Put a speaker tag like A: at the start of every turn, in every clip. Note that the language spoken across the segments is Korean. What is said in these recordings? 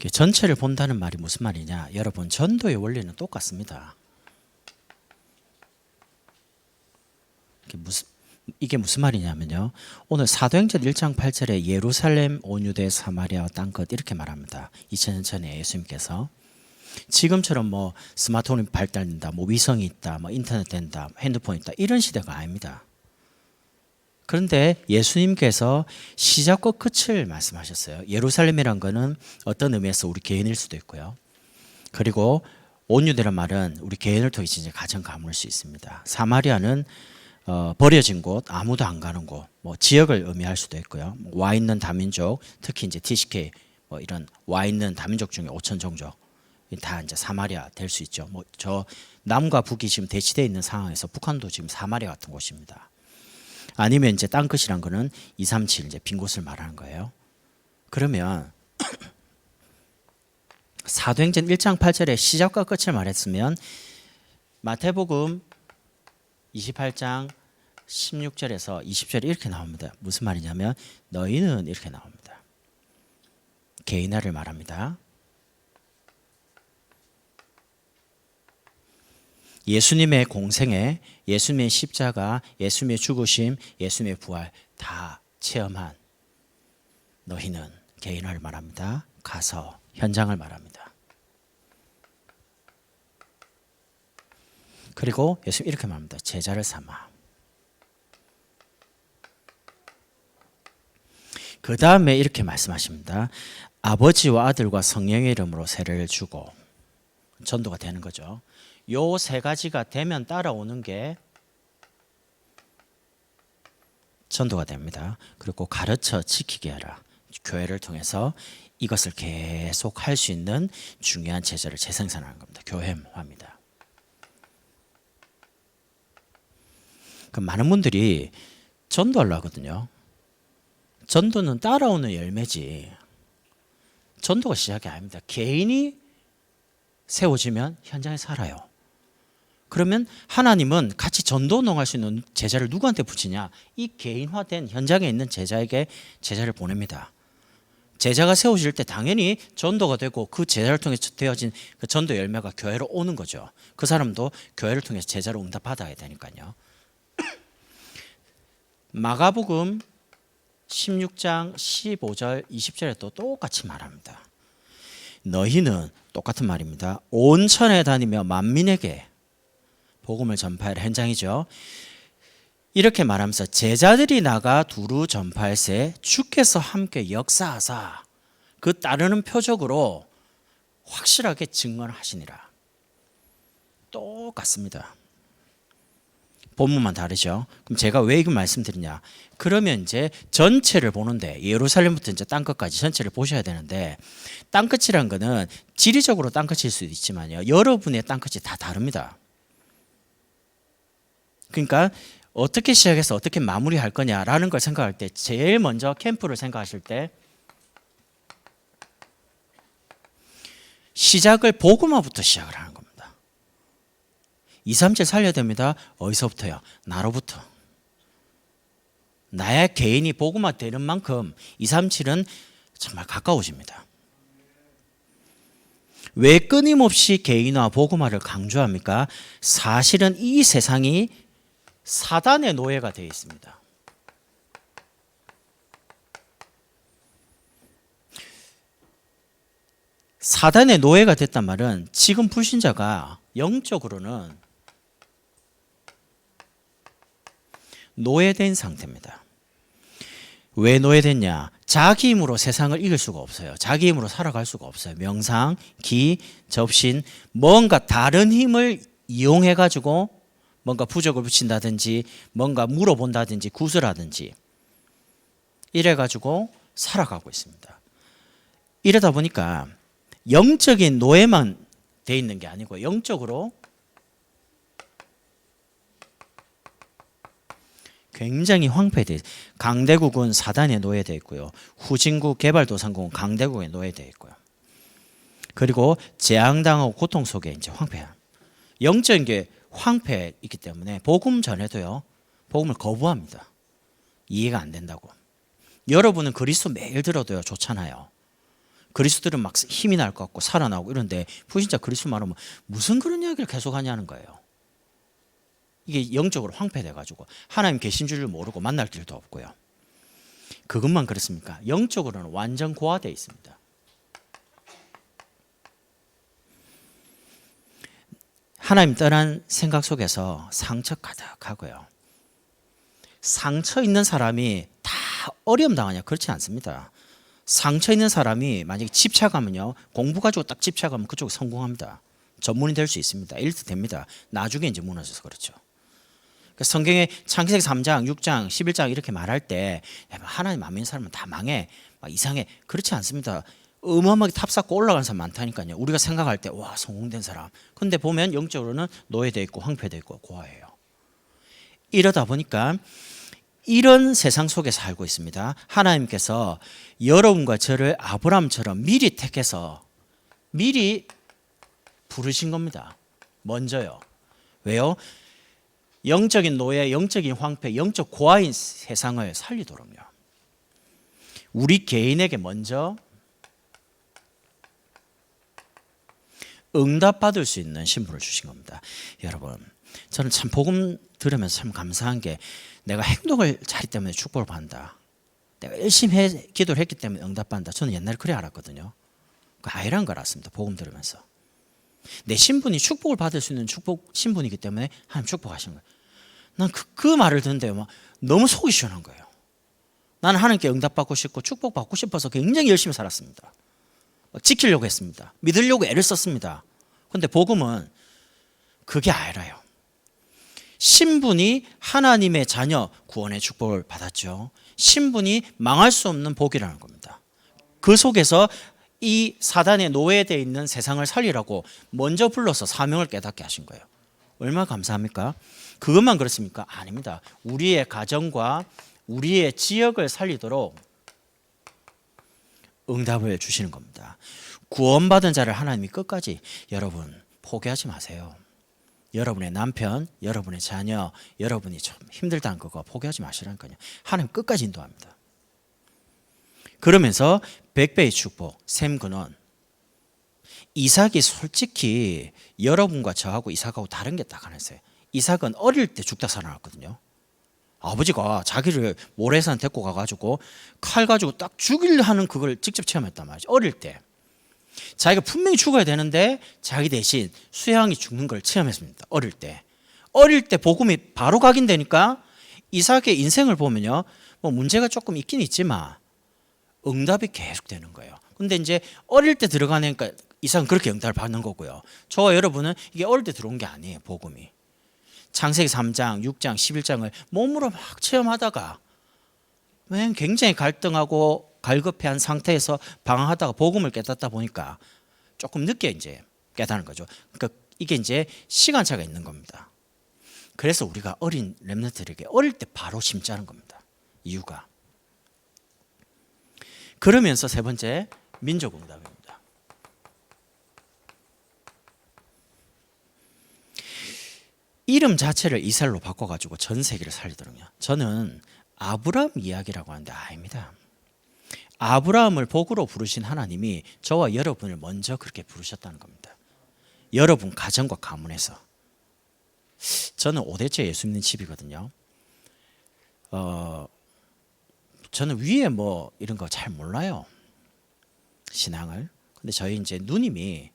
A: 전체를 본다는 말이 무슨 말이냐? 여러분, 전도의 원리는 똑같습니다. 이게 무슨 말이냐면요. 오늘 사도행전 1장 8절에 예루살렘, 온 유대, 사마리아, 땅끝 이렇게 말합니다. 2000년 전에 예수님께서 지금처럼 뭐 스마트폰이 발달된다, 뭐 위성이 있다, 뭐 인터넷 된다, 핸드폰 있다 이런 시대가 아닙니다. 그런데 예수님께서 시작과 끝을 말씀하셨어요. 예루살렘이란 거는 어떤 의미에서 우리 개인일 수도 있고요. 그리고 온 유대란 말은 우리 개인을 통해서 이제 가정 가문일 수 있습니다. 사마리아는 버려진 곳, 아무도 안 가는 곳, 뭐 지역을 의미할 수도 있고요. 와 있는 다민족, 특히 이제 TCK 뭐 이런 와 있는 다민족 중에 5천 종족 다 이제 사마리아 될 수 있죠. 뭐 저 남과 북이 지금 대치되어 있는 상황에서 북한도 지금 사마리아 같은 곳입니다. 아니면 이제 땅끝이란 거는 237 이제 빈 곳을 말하는 거예요. 그러면 사도행전 1장 8절에 시작과 끝을 말했으면 마태복음 28장 16절에서 20절에 이렇게 나옵니다. 무슨 말이냐면 너희는 이렇게 나옵니다. 개인화를 말합니다. 예수님의 공생애, 예수님의 십자가, 예수님의 죽으심, 예수님의 부활 다 체험한 너희는 개인화를 말합니다. 가서 현장을 말합니다. 그리고 예수님 이렇게 말합니다. 제자를 삼아. 그 다음에 이렇게 말씀하십니다. 아버지와 아들과 성령의 이름으로 세례를 주고 전도가 되는 거죠. 요 세 가지가 되면 따라오는 게 전도가 됩니다. 그리고 가르쳐 지키게 하라. 교회를 통해서 이것을 계속 할 수 있는 중요한 제자를 재생산하는 겁니다. 교회화입니다. 그럼 많은 분들이 전도하려고 하거든요. 전도는 따라오는 열매지 전도가 시작이 아닙니다. 개인이 세워지면 현장에 살아요. 그러면 하나님은 같이 전도농할 수 있는 제자를 누구한테 붙이냐? 이 개인화된 현장에 있는 제자에게 제자를 보냅니다. 제자가 세워질 때 당연히 전도가 되고 그 제자를 통해서 되어진 그 전도 열매가 교회로 오는 거죠. 그 사람도 교회를 통해서 제자로 응답받아야 되니까요. 마가복음 16장 15절 20절에 또 똑같이 말합니다. 너희는 똑같은 말입니다. 온 천에 다니며 만민에게 복음을 전파하라. 현장이죠. 이렇게 말하면서 제자들이 나가 두루 전파할세 주께서 함께 역사하사 그 따르는 표적으로 확실하게 증언하시니라. 똑같습니다. 본문만 다르죠. 그럼 제가 왜 이거 말씀드리냐? 그러면 이제 전체를 보는데 예루살렘부터 이제 땅끝까지 전체를 보셔야 되는데 땅끝이란 거는 지리적으로 땅끝일 수도 있지만요. 여러분의 땅끝이 다 다릅니다. 그러니까 어떻게 시작해서 어떻게 마무리할 거냐라는 걸 생각할 때 제일 먼저 캠프를 생각하실 때 시작을 복음화부터 시작을 하는 겁니다. 2, 3절 살려야 됩니다. 어디서부터요? 나로부터. 나의 개인이 복음화 되는 만큼 2, 3, 7은 정말 가까워집니다. 왜 끊임없이 개인화, 복음화를 강조합니까? 사실은 이 세상이 사단의 노예가 되어 있습니다. 사단의 노예가 됐단 말은 지금 불신자가 영적으로는 노예된 상태입니다. 왜 노예됐냐? 자기 힘으로 세상을 이길 수가 없어요. 자기 힘으로 살아갈 수가 없어요. 명상, 기, 접신, 뭔가 다른 힘을 이용해 가지고 뭔가 부적을 붙인다든지 뭔가 물어본다든지 구슬하든지 이래 가지고 살아가고 있습니다. 이러다 보니까 영적인 노예만 돼 있는 게 아니고 영적으로 굉장히 황폐돼 있어요. 강대국은 사단에 노예되어 있고요. 후진국 개발도상국은 강대국에 노예되어 있고요. 그리고 재앙당하고 고통 속에 이제 황폐한 영적인 게 황폐해 있기 때문에 복음 전에도요. 복음을 거부합니다. 이해가 안 된다고. 여러분은 그리스도 매일 들어도요. 좋잖아요. 그리스도들은 막 힘이 날 것 같고 살아나고 이런데 불신자 그리스도 말하면 무슨 그런 이야기를 계속 하냐는 거예요. 이게 영적으로 황폐돼 가지고 하나님 계신 줄을 모르고 만날 길도 없고요. 그것만 그렇습니까? 영적으로는 완전 고아되어 있습니다. 하나님 떠난 생각 속에서 상처 가득하고요. 상처 있는 사람이 다 어려움 당하냐? 그렇지 않습니다. 상처 있는 사람이 만약에 집착하면요, 공부 가지고 딱 집착하면 그쪽이 성공합니다. 전문이 될 수 있습니다. 1등 됩니다. 나중에 이제 무너져서 그렇죠. 성경에 창세기 3장, 6장, 11장 이렇게 말할 때 하나님 안 믿는 사람은 다 망해, 막 이상해. 그렇지 않습니다. 어마어마하게 탑쌓고 올라가는 사람 많다니까요. 우리가 생각할 때 와 성공된 사람. 근데 보면 영적으로는 노예되어 있고 황폐되어 있고 고아예요. 이러다 보니까 이런 세상 속에 살고 있습니다. 하나님께서 여러분과 저를 아브라함처럼 미리 택해서 미리 부르신 겁니다. 먼저요. 왜요? 영적인 노예, 영적인 황폐, 영적 고아인 세상을 살리도록요. 우리 개인에게 먼저 응답받을 수 있는 신분을 주신 겁니다. 여러분, 저는 참 복음 들으면서 참 감사한 게 내가 행동을 잘했기 때문에 축복을 받는다. 내가 열심히 기도를 했기 때문에 응답받는다. 저는 옛날에 그래 알았거든요. 그 아이란 걸 알았습니다. 복음 들으면서. 내 신분이 축복을 받을 수 있는 축복 신분이기 때문에 하나님 축복하시는 거예요. 난 그 말을 듣는데요, 막 너무 속이 시원한 거예요. 나는 하나님께 응답받고 싶고 축복받고 싶어서 굉장히 열심히 살았습니다. 지키려고 했습니다. 믿으려고 애를 썼습니다. 그런데 복음은 그게 아니라요. 신분이 하나님의 자녀 구원의 축복을 받았죠. 신분이 망할 수 없는 복이라는 겁니다. 그 속에서 이 사단의 노예되어 있는 세상을 살리라고 먼저 불러서 사명을 깨닫게 하신 거예요. 얼마나 감사합니까? 그것만 그렇습니까? 아닙니다. 우리의 가정과 우리의 지역을 살리도록 응답을 주시는 겁니다. 구원받은 자를 하나님이 끝까지 여러분 포기하지 마세요. 여러분의 남편, 여러분의 자녀, 여러분이 좀 힘들다는 그거 포기하지 마시라니까요. 하나님 끝까지 인도합니다. 그러면서 100배의 축복, 샘 근원. 이삭이 솔직히 여러분과 저하고 이삭하고 다른 게 딱 하나 있어요. 이삭은 어릴 때 죽다 살아났거든요. 아버지가 자기를 모래산 데리고 가가지고 칼 가지고 딱 죽이려 하는 그걸 직접 체험했단 말이죠. 어릴 때. 자기가 분명히 죽어야 되는데 자기 대신 수양이 죽는 걸 체험했습니다. 어릴 때. 어릴 때 복음이 바로 각인되니까 이삭의 인생을 보면요, 뭐 문제가 조금 있긴 있지만 응답이 계속 되는 거예요. 근데 이제 어릴 때 들어가니까 이삭은 그렇게 응답을 받는 거고요. 저와 여러분은 이게 어릴 때 들어온 게 아니에요. 복음이. 창세기 3장, 6장, 11장을 몸으로 막 체험하다가 굉장히 갈등하고 갈급해한 상태에서 방황하다가 복음을 깨닫다 보니까 조금 늦게 이제 깨닫는 거죠. 그러니까 이게 이제 시간차가 있는 겁니다. 그래서 우리가 어린 렘넌트들에게 어릴 때 바로 심자는 겁니다. 이유가. 그러면서 세 번째, 민족 응답입니다. 이름 자체를 이스라엘로 바꿔가지고 전 세계를 살리더군요. 저는 아브라함 이야기라고 하는데 아닙니다. 아브라함을 복으로 부르신 하나님이 저와 여러분을 먼저 그렇게 부르셨다는 겁니다. 여러분 가정과 가문에서. 저는 5대째 예수 믿는 집이거든요. 저는 위에 뭐 이런 거 잘 몰라요. 신앙을. 근데 저희 이제 누님이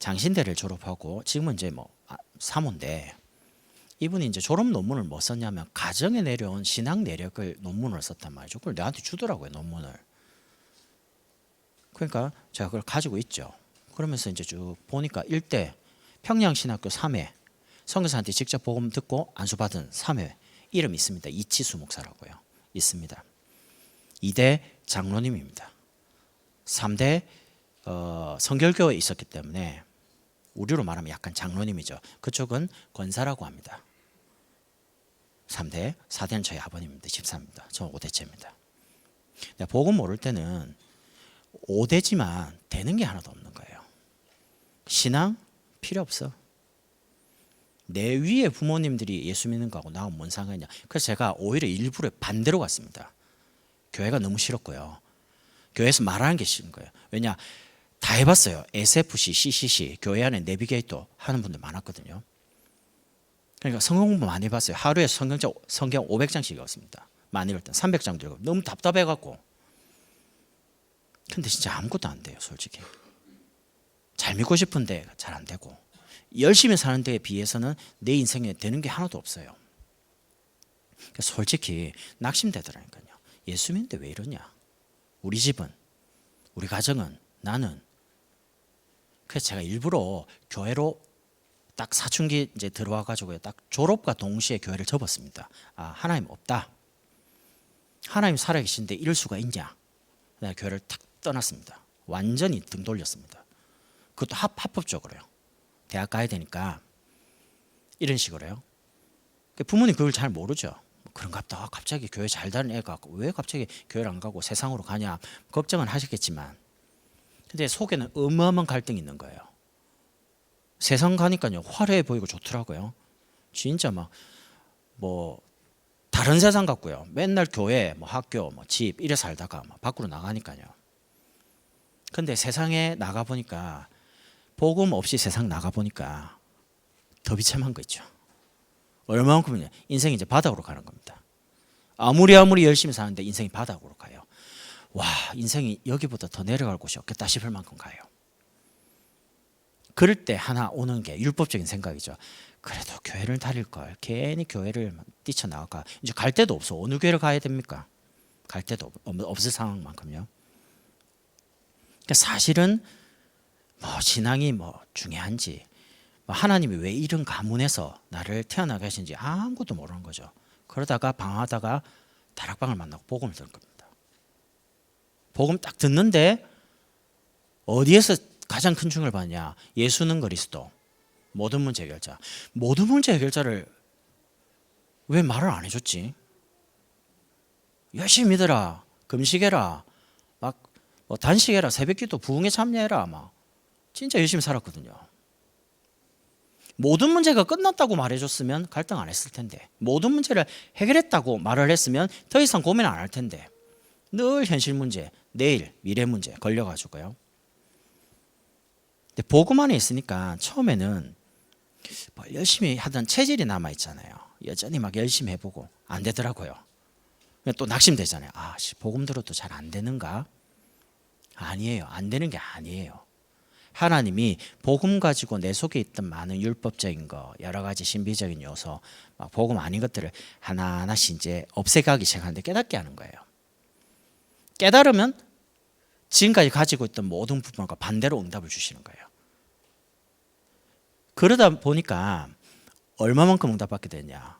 A: 장신대를 졸업하고 지금은 이제 뭐 사모인데, 이분이 이제 졸업 논문을 뭐 썼냐면 가정에 내려온 신앙 내력을 논문을 썼단 말이죠. 그걸 내한테 주더라고요, 논문을. 그러니까 제가 그걸 가지고 있죠. 그러면서 이제 쭉 보니까 1대 평양신학교 3회 선교사한테 직접 복음 듣고 안수받은 3회 이름이 있습니다. 이치수 목사라고요. 있습니다. 2대 장로님입니다. 3대 성결교회에 있었기 때문에 우리로 말하면 약간 장로님이죠. 그쪽은 권사라고 합니다. 3대, 4대는 저희 아버님입니다. 집사입니다. 저는 5대째입니다. 복음 모를 때는 5대지만 되는 게 하나도 없는 거예요. 신앙 필요 없어. 내 위에 부모님들이 예수 믿는 거하고 나하고 뭔 상관이냐. 그래서 제가 오히려 일부러 반대로 갔습니다. 교회가 너무 싫었고요. 교회에서 말하는 게 싫은 거예요. 왜냐? 다 해봤어요. SFC, CCC, 교회 안에 내비게이터 하는 분들 많았거든요. 그러니까 성경 공부 많이 해봤어요. 하루에 성경 500장씩 읽었습니다. 많이 읽을 땐 300장도 읽고 너무 답답해갖고. 근데 진짜 아무것도 안 돼요, 솔직히. 잘 믿고 싶은데 잘 안 되고, 열심히 사는 데에 비해서는 내 인생에 되는 게 하나도 없어요. 그러니까 솔직히 낙심되더라니까요. 예수 믿는데 왜 이러냐? 우리 집은, 우리 가정은, 나는. 그래서 제가 일부러 교회로 딱 사춘기 이제 들어와 가지고 딱 졸업과 동시에 교회를 접었습니다. 아, 하나님 없다. 하나님 살아계신데 이럴 수가 있냐? 내가 교회를 탁 떠났습니다. 완전히 등 돌렸습니다. 그것도 합법적으로요. 대학 가야 되니까 이런 식으로요. 부모님 그걸 잘 모르죠. 그런갑다. 갑자기 교회 잘 다니는 애가 왜 갑자기 교회를 안 가고 세상으로 가냐 걱정은 하셨겠지만, 근데 속에는 어마어마한 갈등이 있는 거예요. 세상 가니까요 화려해 보이고 좋더라고요. 진짜 막 뭐 다른 세상 같고요. 맨날 교회, 뭐 학교, 뭐 집 이래 살다가 막 밖으로 나가니까요. 근데 세상에 나가 보니까, 복음 없이 세상 나가 보니까 더 비참한 거 있죠. 얼마만큼이냐? 인생이 이제 바닥으로 가는 겁니다. 아무리 열심히 사는데 인생이 바닥으로 가요. 와, 인생이 여기보다 더 내려갈 곳이 없겠다 싶을 만큼 가요. 그럴 때 하나 오는 게 율법적인 생각이죠. 그래도 교회를 다닐 걸, 괜히 교회를 뛰쳐나갈까. 이제 갈 데도 없어. 어느 교회를 가야 됩니까? 갈 데도 없을 상황만큼요. 그러니까 사실은 뭐 신앙이 뭐 중요한지, 뭐 하나님이 왜 이런 가문에서 나를 태어나게 하신지 아무것도 모르는 거죠. 그러다가 방황하다가 다락방을 만나고 복음을 듣는 겁니다. 복음 딱 듣는데 어디에서 가장 큰 충격을 받냐? 예수는 그리스도, 모든 문제 해결자. 모든 문제 해결자를 왜 말을 안 해줬지? 열심히 믿어라, 금식해라, 막 뭐 단식해라, 새벽기도, 부흥에 참여해라, 막 진짜 열심히 살았거든요. 모든 문제가 끝났다고 말해줬으면 갈등 안 했을 텐데, 모든 문제를 해결했다고 말을 했으면 더 이상 고민 안 할 텐데, 늘 현실 문제, 내일 미래 문제 걸려가지고요. 근데 복음 안에 있으니까 처음에는 뭐 열심히 하던 체질이 남아 있잖아요. 여전히 막 열심히 해보고 안 되더라고요. 또 낙심되잖아요. 아, 복음 들어도 잘 안 되는가? 아니에요. 안 되는 게 아니에요. 하나님이 복음 가지고 내 속에 있던 많은 율법적인 거, 여러 가지 신비적인 요소, 막 복음 아닌 것들을 하나하나씩 이제 없애가기 시작하는데 깨닫게 하는 거예요. 깨달으면 지금까지 가지고 있던 모든 부분과 반대로 응답을 주시는 거예요. 그러다 보니까 얼마만큼 응답받게 되냐?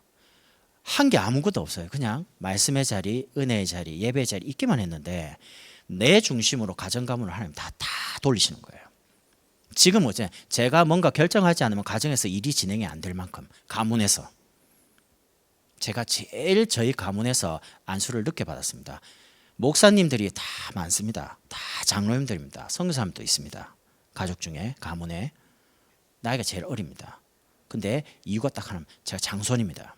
A: 한 게 아무것도 없어요. 그냥 말씀의 자리, 은혜의 자리, 예배의 자리 있기만 했는데 내 중심으로 가정 가문을 하나님 다 돌리시는 거예요. 지금 어째 제가 뭔가 결정하지 않으면 가정에서 일이 진행이 안 될 만큼, 가문에서 제가 제일 저희 가문에서 안수를 늦게 받았습니다. 목사님들이 다 많습니다. 다 장로님들입니다. 선교사님도 있습니다. 가족 중에, 가문에. 나이가 제일 어립니다. 근데 이유가 딱 하나면 제가 장손입니다.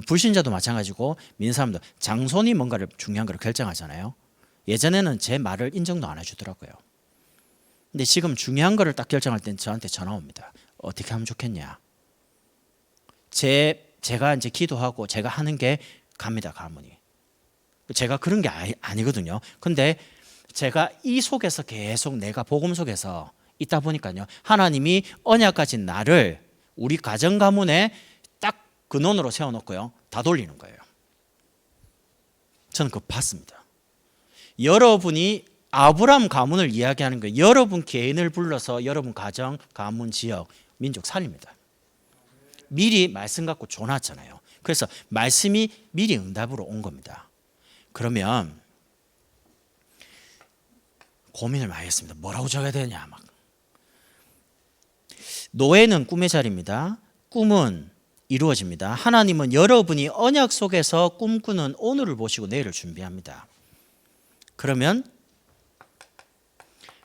A: 불신자도 마찬가지고 믿는 사람도 장손이 뭔가를 중요한 걸 결정하잖아요. 예전에는 제 말을 인정도 안 해주더라고요. 근데 지금 중요한 거를 딱 결정할 땐 저한테 전화 옵니다. 어떻게 하면 좋겠냐. 제가 이제 기도하고 제가 하는 게 갑니다, 가문이. 제가 그런 게 아니거든요. 근데 제가 이 속에서 계속 내가 복음 속에서 있다 보니까요, 하나님이 언약 가진 나를 우리 가정 가문에 딱 근원으로 세워놓고요, 다 돌리는 거예요. 저는 그거 봤습니다. 여러분이 아브라함 가문을 이야기하는 거예요. 여러분 개인을 불러서 여러분 가정, 가문, 지역, 민족 살립니다. 미리 말씀 갖고 줘놨잖아요. 그래서 말씀이 미리 응답으로 온 겁니다. 그러면 고민을 많이 했습니다. 뭐라고 적어야 되냐 막. 노예는 꿈의 자리입니다. 꿈은 이루어집니다. 하나님은 여러분이 언약 속에서 꿈꾸는 오늘을 보시고 내일을 준비합니다. 그러면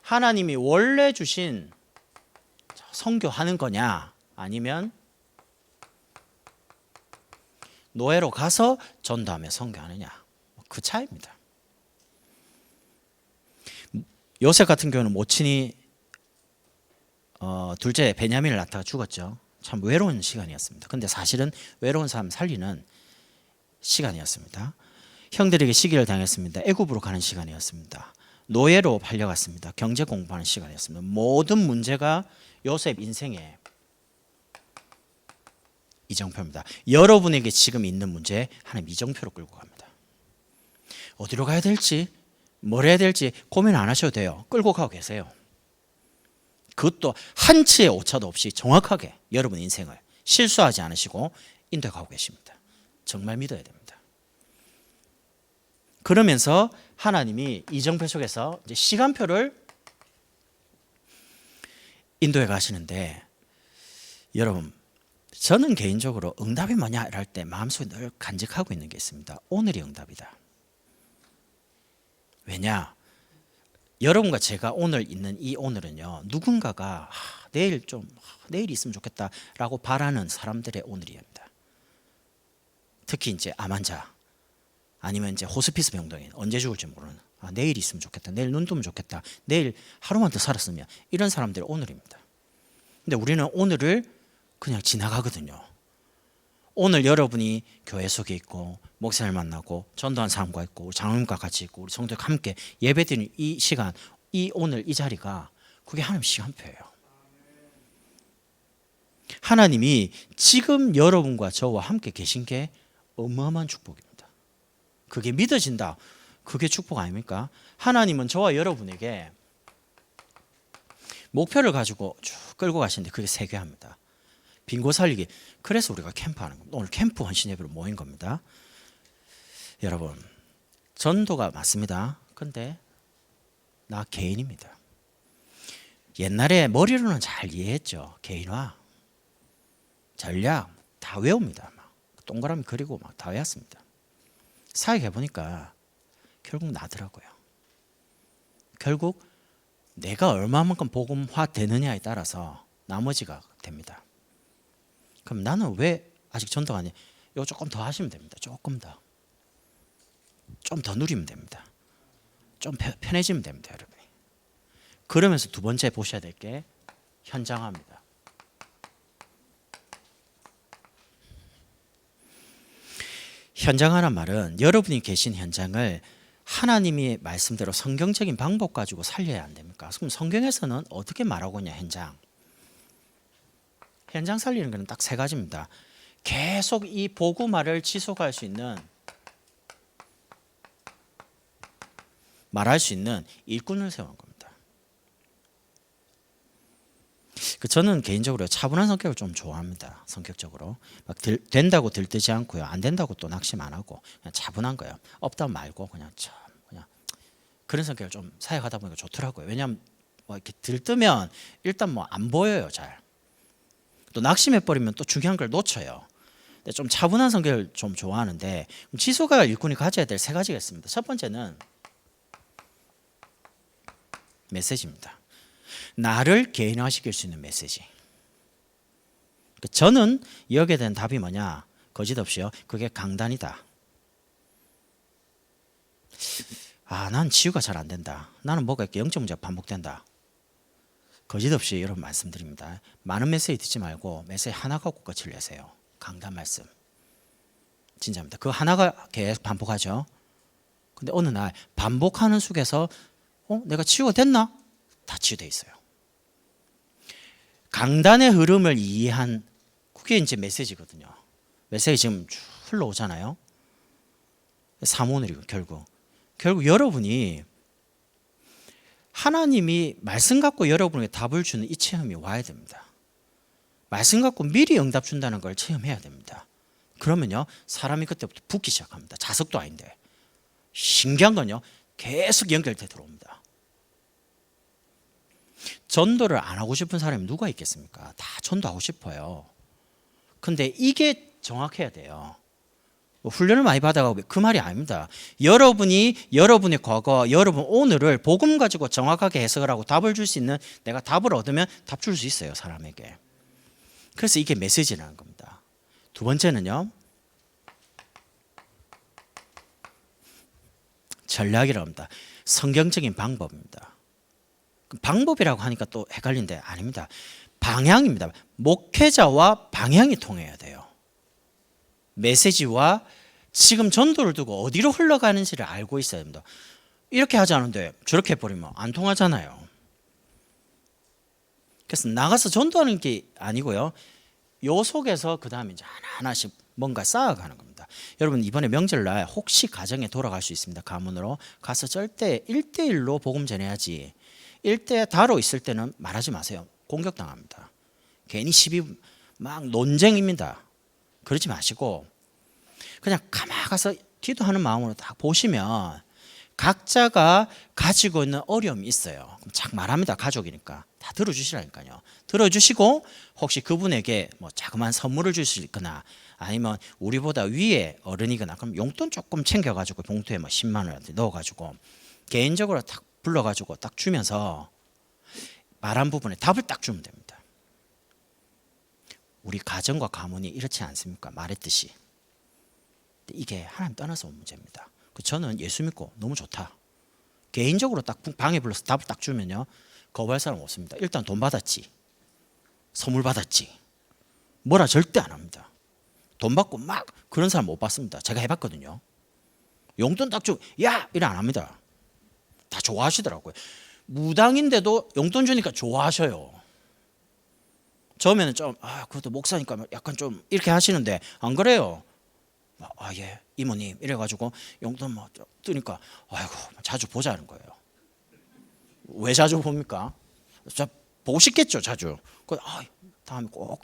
A: 하나님이 원래 주신 선교하는 거냐, 아니면 노예로 가서 전도하며 선교하느냐, 그 차이입니다. 요셉 같은 경우는 모친이 둘째 베냐민을 낳다가 죽었죠. 참 외로운 시간이었습니다. 근데 사실은 외로운 사람 살리는 시간이었습니다. 형들에게 시기를 당했습니다. 애굽으로 가는 시간이었습니다. 노예로 팔려갔습니다. 경제 공부하는 시간이었습니다. 모든 문제가 요셉 인생의 이정표입니다. 여러분에게 지금 있는 문제 하나님 이정표로 끌고 갑니다. 어디로 가야 될지 뭘 해야 될지 고민 안 하셔도 돼요. 끌고 가고 계세요. 그것도 한치의 오차도 없이 정확하게 여러분 인생을 실수하지 않으시고 인도해 가고 계십니다. 정말 믿어야 됩니다. 그러면서 하나님이 이정표 속에서 이제 시간표를 인도해 가시는데, 여러분 저는 개인적으로 응답이 뭐냐 할 때 마음속에 늘 간직하고 있는 게 있습니다. 오늘이 응답이다. 왜냐? 여러분과 제가 오늘 있는 이 오늘은요, 누군가가 내일 있으면 좋겠다라고 바라는 사람들의 오늘입니다. 특히 이제 암 환자, 아니면 이제 호스피스 병동인, 언제 죽을지 모르는, 내일 있으면 좋겠다, 내일 눈 뜨면 좋겠다, 내일 하루만 더 살았으면, 이런 사람들의 오늘입니다. 근데 우리는 오늘을 그냥 지나가거든요. 오늘 여러분이 교회 속에 있고 목사를 만나고 전도한 사람과 있고 장로님과 같이 있고 우리 성도들과 함께 예배드리는 이 시간, 이 오늘 이 자리가 그게 하나님 시간표예요. 하나님이 지금 여러분과 저와 함께 계신 게 어마어마한 축복입니다. 그게 믿어진다. 그게 축복 아닙니까? 하나님은 저와 여러분에게 목표를 가지고 쭉 끌고 가시는데 그게 세계합니다. 빈곳 살리기. 그래서 우리가 캠프하는 겁니다. 오늘 캠프 헌신 예배로 모인 겁니다. 여러분, 전도가 맞습니다. 근데 나 개인입니다. 옛날에 머리로는 잘 이해했죠. 개인화, 전략 다 외웁니다. 막 동그라미 그리고 막 다 외웠습니다. 사역해 보니까 결국 나더라고요. 결국 내가 얼마만큼 복음화 되느냐에 따라서 나머지가 됩니다. 그럼 나는 왜 아직 전도가 아니에요? 이거 조금 더 하시면 됩니다. 조금 더. 좀 더 누리면 됩니다. 좀 편해지면 됩니다, 여러분이. 그러면서 두 번째 보셔야 될 게 현장화입니다. 현장화란 말은 여러분이 계신 현장을 하나님이 말씀대로 성경적인 방법 가지고 살려야 안 됩니까? 그럼 성경에서는 어떻게 말하고 있냐, 현장. 현장 살리는 것은 딱 세 가지입니다. 계속 이 복음화를 지속할 수 있는, 말할 수 있는 일꾼을 세우는 겁니다. 저는 개인적으로 차분한 성격을 좀 좋아합니다. 성격적으로 막 된다고 들뜨지 않고요, 안 된다고 또 낙심 안 하고 그냥 차분한 거예요. 없다 말고 그냥 그런 성격을 좀 사역하다 보니까 좋더라고요. 왜냐하면 뭐 이렇게 들뜨면 일단 뭐 안 보여요, 잘. 또 낙심해 버리면 또 중요한 걸 놓쳐요. 근데 좀 차분한 성격을 좀 좋아하는데, 지속할 일꾼이 가져야 될 세 가지가 있습니다. 첫 번째는 메시지입니다. 나를 개인화시킬 수 있는 메시지. 저는 여기에 대한 답이 뭐냐, 거짓 없이요, 그게 강단이다. 난 치유가 잘 안 된다, 나는 뭐가 이렇게 영적 문제가 반복된다. 거짓 없이 여러분 말씀드립니다. 많은 메시지 듣지 말고 메시지 하나 갖고 끝을 내세요. 강단 말씀. 진짜입니다. 그 하나가 계속 반복하죠. 근데 어느 날 반복하는 속에서 내가 치유가 됐나? 다 치유돼 있어요. 강단의 흐름을 이해한, 그게 이제 메시지거든요. 메시지 지금 쭉 흘러오잖아요. 사모늘이고 결국 여러분이 하나님이 말씀 갖고 여러분에게 답을 주는 이 체험이 와야 됩니다. 말씀 갖고 미리 응답 준다는 걸 체험해야 됩니다. 그러면요, 사람이 그때부터 붓기 시작합니다. 자석도 아닌데. 신기한 건요, 계속 연결돼 들어옵니다. 전도를 안 하고 싶은 사람이 누가 있겠습니까? 다 전도하고 싶어요. 근데 이게 정확해야 돼요. 훈련을 많이 받아가고 그 말이 아닙니다. 여러분이 여러분의 과거, 여러분 오늘을 복음 가지고 정확하게 해석을 하고 답을 줄 수 있는, 내가 답을 얻으면 답 줄 수 있어요, 사람에게. 그래서 이게 메시지라는 겁니다. 두 번째는요, 전략이라고 합니다. 성경적인 방법입니다. 방법이라고 하니까 또 헷갈린데 아닙니다. 방향입니다. 목회자와 방향이 통해야 돼요. 메시지와 지금 전도를 두고 어디로 흘러가는지를 알고 있어야 됩니다. 이렇게 하지 않은데 저렇게 해버리면 안 통하잖아요. 그래서 나가서 전도하는 게 아니고요. 요 속에서 그 다음에 이제 하나하나씩 뭔가 쌓아가는 겁니다. 여러분 이번에 명절날 혹시 가정에 돌아갈 수 있습니다. 가문으로 가서 절대 1대1로 복음 전해야지. 1대 다로 있을 때는 말하지 마세요. 공격당합니다. 괜히 시비 막 논쟁입니다. 그러지 마시고 그냥 가만 가서 기도하는 마음으로 딱 보시면 각자가 가지고 있는 어려움이 있어요. 그럼 착 말합니다. 가족이니까 다 들어주시라니까요. 들어주시고 혹시 그분에게 뭐 자그마한 선물을 줄 수 있거나 아니면 우리보다 위에 어른이거나 그럼 용돈 조금 챙겨가지고 봉투에 뭐 10만 원한테 넣어가지고 개인적으로 딱 불러가지고 딱 주면서 말한 부분에 답을 딱 주면 됩니다. 우리 가정과 가문이 이렇지 않습니까? 말했듯이. 이게 하나님 떠나서 온 문제입니다. 저는 예수 믿고 너무 좋다. 개인적으로 딱 방에 불러서 답을 딱 주면요. 거부할 사람 없습니다. 일단 돈 받았지. 선물 받았지. 뭐라 절대 안 합니다. 돈 받고 막 그런 사람 못 봤습니다. 제가 해봤거든요. 용돈 딱 주고 야! 이래 안 합니다. 다 좋아하시더라고요. 무당인데도 용돈 주니까 좋아하셔요. 처음에는 좀 그래도 목사니까 약간 좀 이렇게 하시는데 안 그래요. 예 이모님 이래가지고 용돈 뭐 뜨니까 아이고 자주 보자는 거예요. 왜 자주 봅니까? 자 보고 싶겠죠 자주. 다음에 꼭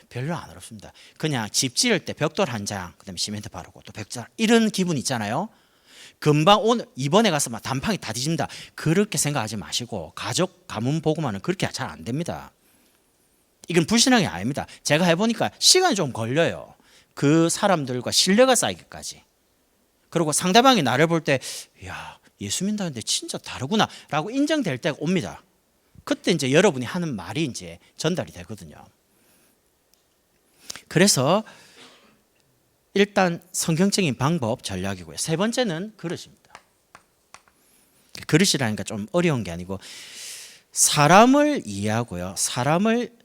A: 별로 안 어렵습니다. 그냥 집 지을 때 벽돌 한 장, 그다음에 시멘트 바르고 또 벽돌 이런 기분 있잖아요. 금방 오늘 이번에 가서 막 단판이 다 뒤진다. 그렇게 생각하지 마시고 가족 가문 복음화는 그렇게 잘 안 됩니다. 이건 불신앙이 아닙니다. 제가 해보니까 시간이 좀 걸려요. 그 사람들과 신뢰가 쌓이기까지. 그리고 상대방이 나를 볼 때, 야 예수 믿는다는데 진짜 다르구나라고 인정될 때가 옵니다. 그때 이제 여러분이 하는 말이 이제 전달이 되거든요. 그래서 일단 성경적인 방법 전략이고요. 세 번째는 그릇입니다. 그릇이라니까 좀 어려운 게 아니고 사람을 이해하고요. 사람을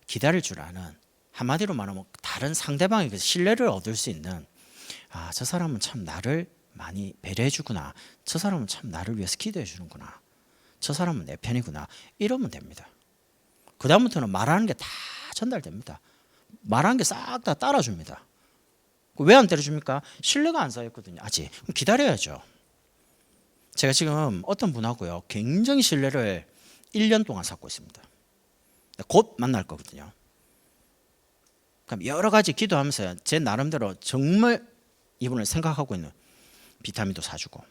A: 기다릴 줄 아는 한마디로 말하면 다른 상대방에게 신뢰를 얻을 수 있는 저 사람은 참 나를 많이 배려해 주구나. 저 사람은 참 나를 위해서 기도해 주는구나. 저 사람은 내 편이구나. 이러면 됩니다. 그 다음부터는 말하는 게 다 전달됩니다. 말하는 게 싹 다 따라줍니다. 왜 안 때려줍니까? 신뢰가 안 쌓였거든요. 아직. 그럼 기다려야죠. 제가 지금 어떤 분하고요. 굉장히 신뢰를 1년 동안 쌓고 있습니다. 곧 만날 거거든요. 그럼 여러 가지 기도하면서 제 나름대로 정말 이분을 생각하고 있는 비타민도 사주고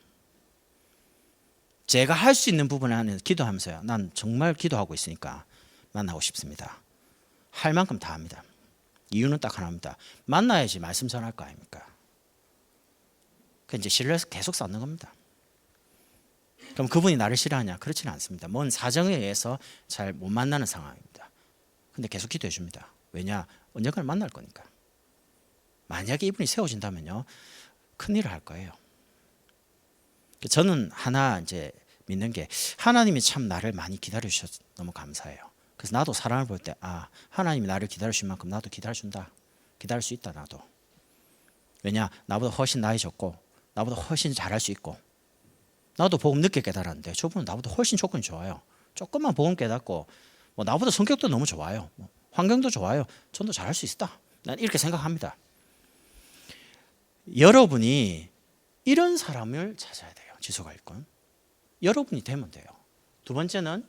A: 제가 할 수 있는 부분에 한해서 기도하면서요. 난 정말 기도하고 있으니까 만나고 싶습니다. 할 만큼 다 합니다. 이유는 딱 하나입니다. 만나야지 말씀 전할 거 아닙니까? 그 이제 신뢰해서 계속 쌓는 겁니다. 그럼 그분이 나를 싫어하냐? 그렇지는 않습니다. 뭔 사정에 의해서 잘 못 만나는 상황입니다. 근데 계속 기도해 줍니다. 왜냐? 언젠가는 만날 거니까. 만약에 이분이 세워진다면요, 큰 일을 할 거예요. 저는 하나 이제 믿는 게 하나님이 참 나를 많이 기다려 주셔서 너무 감사해요. 그래서 나도 사람을 볼 때 하나님이 나를 기다려 주신 만큼 나도 기다려준다. 기다릴 수 있다 나도. 왜냐? 나보다 훨씬 나이 적고 나보다 훨씬 잘할 수 있고 나도 복음 늦게 깨달았는데 저분은 나보다 훨씬 조건이 좋아요. 조금만 복음 깨닫고 뭐 나보다 성격도 너무 좋아요. 환경도 좋아요. 전도 잘할 수 있다. 난 이렇게 생각합니다. 여러분이 이런 사람을 찾아야 돼요. 지속할 건. 여러분이 되면 돼요. 두 번째는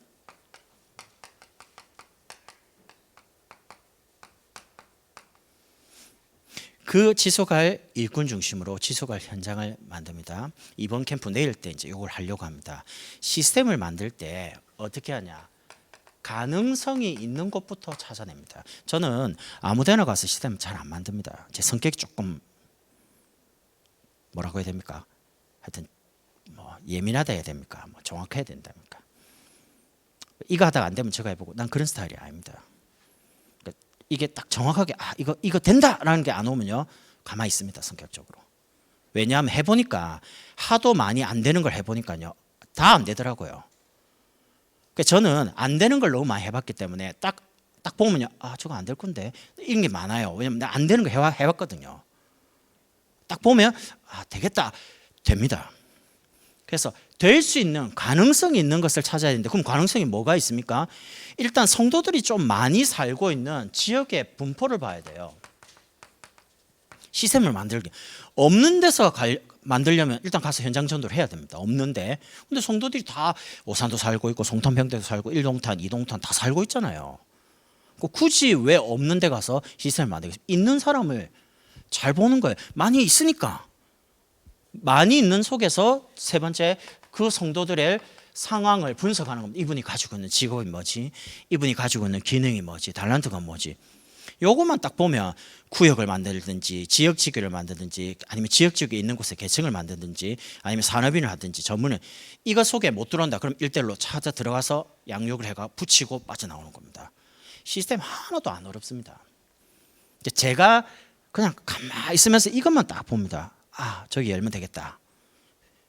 A: 그 지속할 일꾼 중심으로 지속할 현장을 만듭니다. 이번 캠프 내일 때 이제 이걸 하려고 합니다. 시스템을 만들 때 어떻게 하냐? 가능성이 있는 곳부터 찾아냅니다. 저는 아무데나 가서 시스템 잘 안 만듭니다. 제 성격이 조금 뭐라고 해야 됩니까? 하여튼 뭐 예민하다 해야 됩니까? 뭐 정확해야 된답니까? 이거 하다가 안 되면 제가 해보고 난 그런 스타일이 아닙니다. 그러니까 이게 딱 정확하게 이거 된다라는 게 안 오면요 가만히 있습니다. 성격적으로. 왜냐하면 해보니까 하도 많이 안 되는 걸 해보니까요 다 안 되더라고요. 그러니까 저는 안 되는 걸 너무 많이 해봤기 때문에 딱 보면요, 아 저거 안 될 건데 이런 게 많아요. 왜냐면 내가 안 되는 거 해봤거든요. 딱 보면 아 되겠다, 됩니다. 그래서 될 수 있는 가능성이 있는 것을 찾아야 되는데, 그럼 가능성이 뭐가 있습니까? 일단 성도들이 좀 많이 살고 있는 지역의 분포를 봐야 돼요. 시스템을 만들기. 없는 데서 만들려면 일단 가서 현장 전도를 해야 됩니다. 없는데. 근데 성도들이 다 오산도 살고 있고 송탄병대도 살고 1동탄, 2동탄 다 살고 있잖아요. 굳이 왜 없는 데 가서 시스템을 만들겠습니까? 있는 사람을 잘 보는 거예요. 많이 있으니까. 많이 있는 속에서 세 번째, 그 성도들의 상황을 분석하는 겁니다. 이분이 가지고 있는 직업이 뭐지? 이분이 가지고 있는 기능이 뭐지? 달란트가 뭐지? 요것만 딱 보면 구역을 만들든지 지역 지교를 만들든지 아니면 지역 지역에 있는 곳에 계층을 만들든지 아니면 산업인을 하든지 전문을, 이거 속에 못 들어온다 그럼 일대일로 찾아 들어가서 양육을 해가 붙이고 빠져나오는 겁니다. 시스템 하나도 안 어렵습니다. 제가 그냥 가만히 있으면서 이것만 딱 봅니다. 아 저기 열면 되겠다,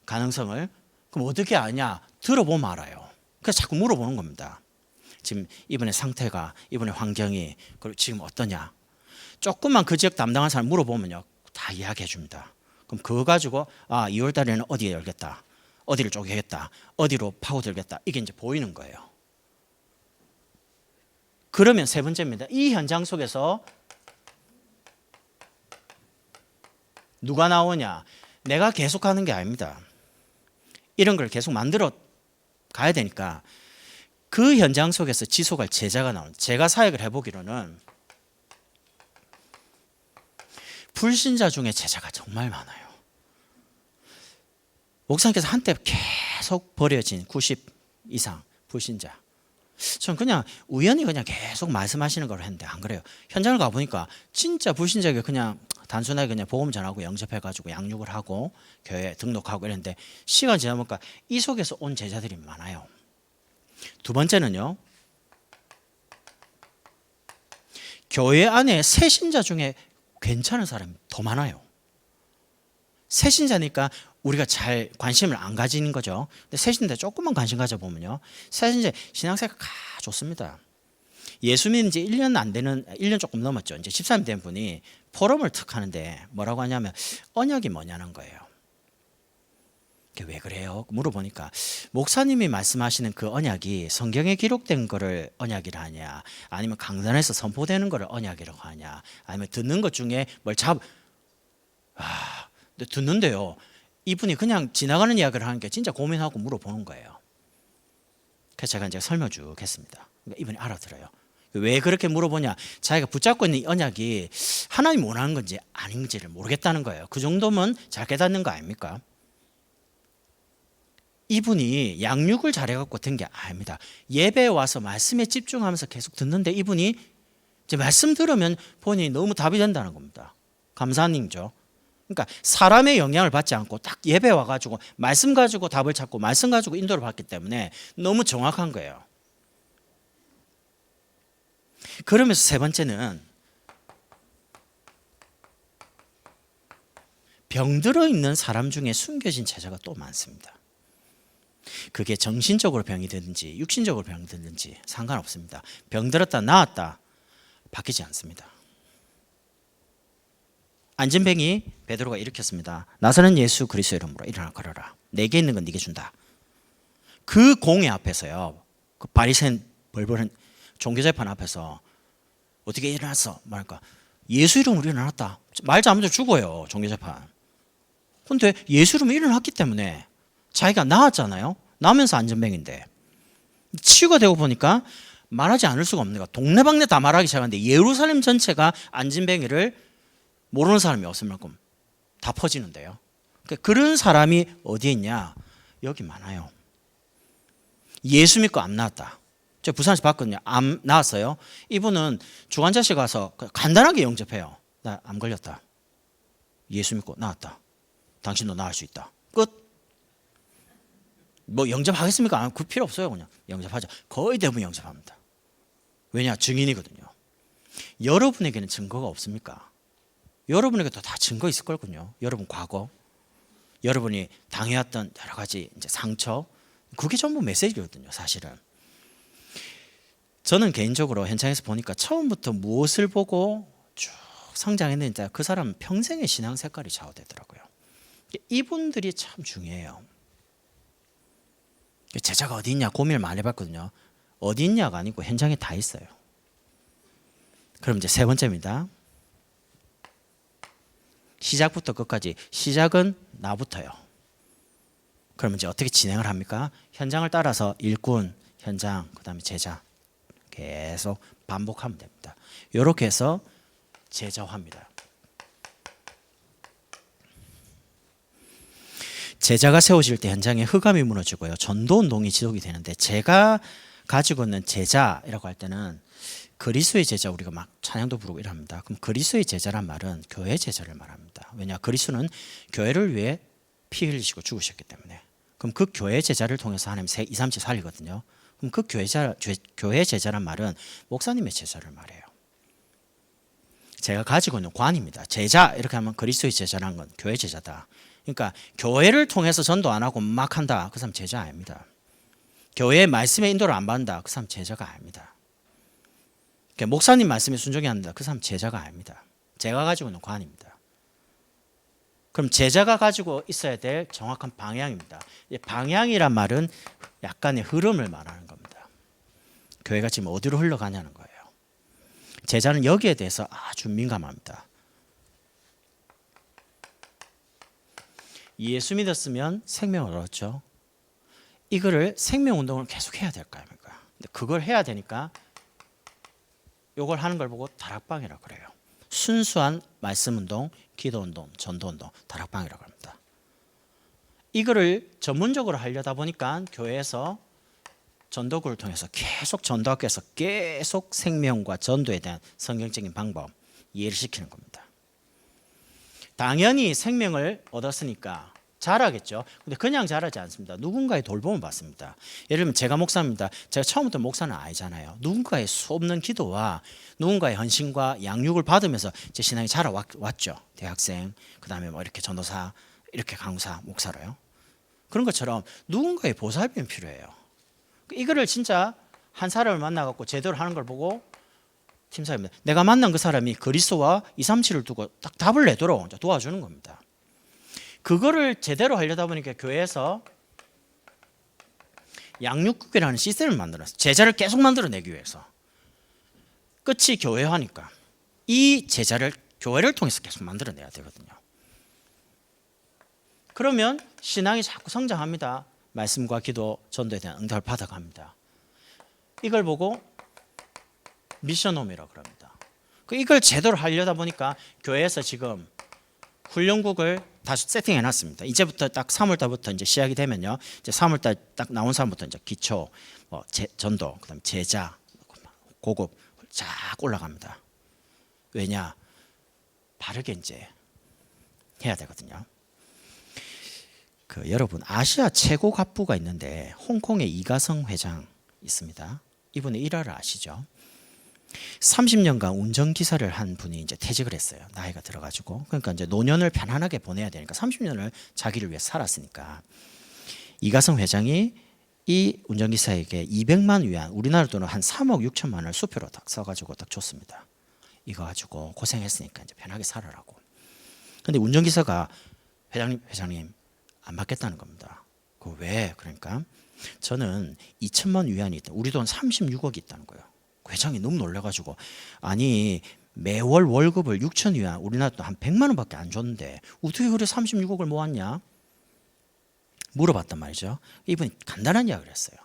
A: 가능성을. 그럼 어떻게 아냐? 들어보면 알아요. 그래서 자꾸 물어보는 겁니다. 지금 이분의 상태가, 이분의 환경이 그리고 지금 어떠냐, 조금만 그 지역 담당한 사람 물어보면요 다 이야기해 줍니다. 그럼 그거 가지고 아 2월 달에는 어디에 열겠다, 어디를 쪼개겠다, 어디로 파고들겠다, 이게 이제 보이는 거예요. 그러면 세 번째입니다. 이 현장 속에서 누가 나오냐? 내가 계속 하는 게 아닙니다. 이런 걸 계속 만들어 가야 되니까 그 현장 속에서 지속할 제자가 나옵니다. 제가 사역을 해보기로는 불신자 중에 제자가 정말 많아요. 목사님께서 한때 계속 버려진 90 이상 불신자, 전 그냥 우연히 그냥 계속 말씀하시는 걸 했는데 안 그래요. 현장을 가보니까 진짜 불신자가 그냥 단순하게 그냥 복음 전하고 영접해가지고 양육을 하고 교회에 등록하고 이랬는데, 시간 지나보니까 이 속에서 온 제자들이 많아요. 두 번째는요, 교회 안에 새신자 중에 괜찮은 사람이 더 많아요. 새신자니까 우리가 잘 관심을 안 가지는 거죠. 근데 새신자 조금만 관심 가져보면요, 새신자 신앙생활 좋습니다. 예수 믿은 지 1년 안 되는, 1년 조금 넘었죠. 이제 13년 된 분이 포럼을 툭 하는데 뭐라고 하냐면 언약이 뭐냐는 거예요. 왜 그래요? 물어보니까 목사님이 말씀하시는 그 언약이 성경에 기록된 거를 언약이라 하냐, 아니면 강단에서 선포되는 거를 언약이라고 하냐, 아니면 듣는 것 중에 뭘 근데 듣는데요, 이분이 그냥 지나가는 이야기를 하는 게 진짜 고민하고 물어보는 거예요. 그래서 제가 이제 설명 쭉 했습니다. 그러니까 이분이 알아들어요. 왜 그렇게 물어보냐? 자기가 붙잡고 있는 이 언약이 하나님 원하는 건지 아닌지를 모르겠다는 거예요. 그 정도면 잘 깨닫는 거 아닙니까? 이분이 양육을 잘해갖고 된 게 아닙니다. 예배에 와서 말씀에 집중하면서 계속 듣는데 이분이 이제 말씀 들으면 본인이 너무 답이 된다는 겁니다. 감사한 일이죠. 그러니까 사람의 영향을 받지 않고 딱 예배 와가지고 말씀 가지고 답을 찾고 말씀 가지고 인도를 받기 때문에 너무 정확한 거예요. 그러면서 세 번째는 병들어 있는 사람 중에 숨겨진 제자가 또 많습니다. 그게 정신적으로 병이 되든지 육신적으로 병이 되든지 상관없습니다. 병들었다 나았다 바뀌지 않습니다. 안진뱅이 베드로가 일으켰습니다. 나사렛 예수 그리스도의 이름으로 일어나 걸어라. 내게 있는 건 네게 준다. 그 공회 앞에서요, 그 바리새인 벌벌한 종교재판 앞에서 어떻게 일어났어? 말까 예수 이름으로 일어났다. 말 잘못하면 죽어요, 종교재판. 근데 예수 이름으로 일어났기 때문에 자기가 나았잖아요. 나면서 안전뱅인데 치유가 되고 보니까 말하지 않을 수가 없는 거야. 동네방네 다 말하기 시작하는데 예루살렘 전체가 안진뱅이를 모르는 사람이 없을 만큼 다 퍼지는데요. 그런 사람이 어디에 있냐? 여기 많아요. 예수 믿고 암 나았다. 제가 부산에서 봤거든요. 암 나았어요. 이분은 중환자실 가서 간단하게 영접해요. 나 암 걸렸다. 예수 믿고 나았다. 당신도 나을 수 있다. 끝. 뭐 영접하겠습니까? 그 필요 없어요. 그냥 영접하자. 거의 대부분 영접합니다. 왜냐? 증인이거든요. 여러분에게는 증거가 없습니까? 여러분에게도 다 증거 있을 거군요. 여러분 과거, 여러분이 당해왔던 여러 가지 이제 상처, 그게 전부 메시지거든요. 사실은 저는 개인적으로 현장에서 보니까 처음부터 무엇을 보고 쭉 성장했는지 그 사람은 평생의 신앙 색깔이 좌우되더라고요. 이분들이 참 중요해요. 제자가 어디 있냐 고민을 많이 해봤거든요. 어디 있냐가 아니고 현장에 다 있어요. 그럼 이제 세 번째입니다. 시작부터 끝까지. 시작은 나부터요. 그러면 이제 어떻게 진행을 합니까? 현장을 따라서 일꾼, 현장, 그 다음에 제자 계속 반복하면 됩니다. 이렇게 해서 제자화입니다. 제자가 세워질 때 현장에 흑암이 무너지고요. 전도운동이 지속이 되는데 제가 가지고 있는 제자라고 할 때는 그리스도의 제자 우리가 막 찬양도 부르고 이럽니다. 그럼 그리스도의 제자란 말은 교회 제자를 말합니다. 왜냐 그리스도는 교회를 위해 피 흘리시고 죽으셨기 때문에. 그럼 그 교회 제자를 통해서 하나님 2, 3치 살리거든요. 그럼 그 교회 제자란 말은 목사님의 제자를 말해요. 제가 가지고 있는 관입니다. 제자 이렇게 하면 그리스도의 제자라는 건 교회 제자다. 그러니까 교회를 통해서 전도 안 하고 막 한다. 그 사람 제자 아닙니다. 교회의 말씀의 인도를 안 받는다. 그 사람 제자가 아닙니다. 목사님 말씀에 순종해야 한다. 그 사람 제자가 아닙니다. 제가 가지고 있는 관입니다. 그럼 제자가 가지고 있어야 될 정확한 방향입니다. 방향이란 말은 약간의 흐름을 말하는 겁니다. 교회가 지금 어디로 흘러가냐는 거예요. 제자는 여기에 대해서 아주 민감합니다. 예수 믿었으면 생명을 얻었죠. 이거를 생명운동을 계속 해야 될까 합니까? 근데 그걸 해야 되니까 이걸 하는 걸 보고 다락방이라고 그래요. 순수한 말씀운동, 기도운동, 전도운동, 다락방이라고 합니다. 이거를 전문적으로 하려다 보니까 교회에서 전도구를 통해서 계속 전도학교에서 계속 생명과 전도에 대한 성경적인 방법 이해를 시키는 겁니다. 당연히 생명을 얻었으니까 잘하겠죠. 근데 그냥 잘하지 않습니다. 누군가의 돌봄을 받습니다. 예를 들면 제가 목사입니다. 제가 처음부터 목사는 아니잖아요. 누군가의 수없는 기도와 누군가의 헌신과 양육을 받으면서 제 신앙이 자라왔죠. 대학생, 그 다음에 뭐 이렇게 전도사, 이렇게 강사, 목사로요. 그런 것처럼 누군가의 보살핌이 필요해요. 이거를 진짜 한 사람을 만나갖고 제대로 하는 걸 보고 팀사입니다. 내가 만난 그 사람이 그리스도와 237을 두고 딱 답을 내도록 도와주는 겁니다. 그거를 제대로 하려다 보니까 교회에서 양육국이라는 시스템을 만들었어요. 제자를 계속 만들어내기 위해서. 끝이 교회화니까 이 제자를 교회를 통해서 계속 만들어내야 되거든요. 그러면 신앙이 자꾸 성장합니다. 말씀과 기도, 전도에 대한 응답을 받아갑니다. 이걸 보고 미션홈이라고 합니다. 이걸 제대로 하려다 보니까 교회에서 지금 훈련국을 다 세팅해 놨습니다. 이제부터 딱 3월달부터 이제 시작이 되면요. 이제 3월달 딱 나온 사람부터 이제 기초, 전도, 그다음 제자, 고급 쫙 올라갑니다. 왜냐? 바르게 이제 해야 되거든요. 여러분 아시아 최고 갑부가 있는데 홍콩의 이가성 회장 있습니다. 이분의 일화를 아시죠? 30년간 운전기사를 한 분이 이제 퇴직을 했어요. 나이가 들어가지고. 그러니까 이제 노년을 편안하게 보내야 되니까 30년을 자기를 위해 살았으니까 이가성 회장이 이 운전기사에게 200만 위안, 우리나라 돈으로 한 3억 6천만 원을 수표로 딱 써가지고 딱 줬습니다. 이거 가지고 고생했으니까 이제 편하게 살아라고. 근데 운전기사가 회장님 안 받겠다는 겁니다. 왜? 그러니까 저는 2천만 위안이 있다. 우리 돈 36억이 있다는 거예요. 회장이 너무 놀라가지고 아니 매월 월급을 6천 위안 우리나라 돈 한 100만 원밖에 안 줬는데 어떻게 그래 36억을 모았냐? 물어봤단 말이죠. 이분이 간단한 이야기를 했어요.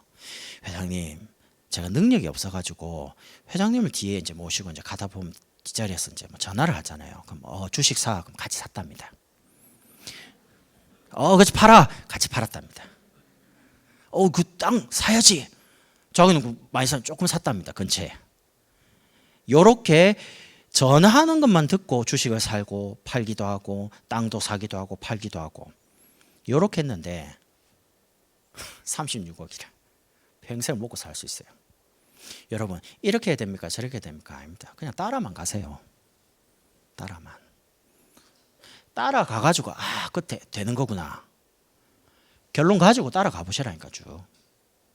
A: 회장님 제가 능력이 없어가지고 회장님을 뒤에 이제 모시고 이제 가다 보면 뒷자리에서 이제 뭐 전화를 하잖아요. 그럼 주식 사 그럼 같이 샀답니다. 같이 팔아 같이 팔았답니다. 그 땅 사야지. 저기는 많이 조금 샀답니다. 근처에. 요렇게 전화하는 것만 듣고 주식을 살고 팔기도 하고 땅도 사기도 하고 팔기도 하고 요렇게 했는데 36억이라 평생 먹고 살 수 있어요. 여러분 이렇게 해야 됩니까? 저렇게 해야 됩니까? 아닙니다. 그냥 따라만 가세요. 따라만. 따라가가지고 끝에 되는 거구나. 결론 가지고 따라가 보시라니까 쭉.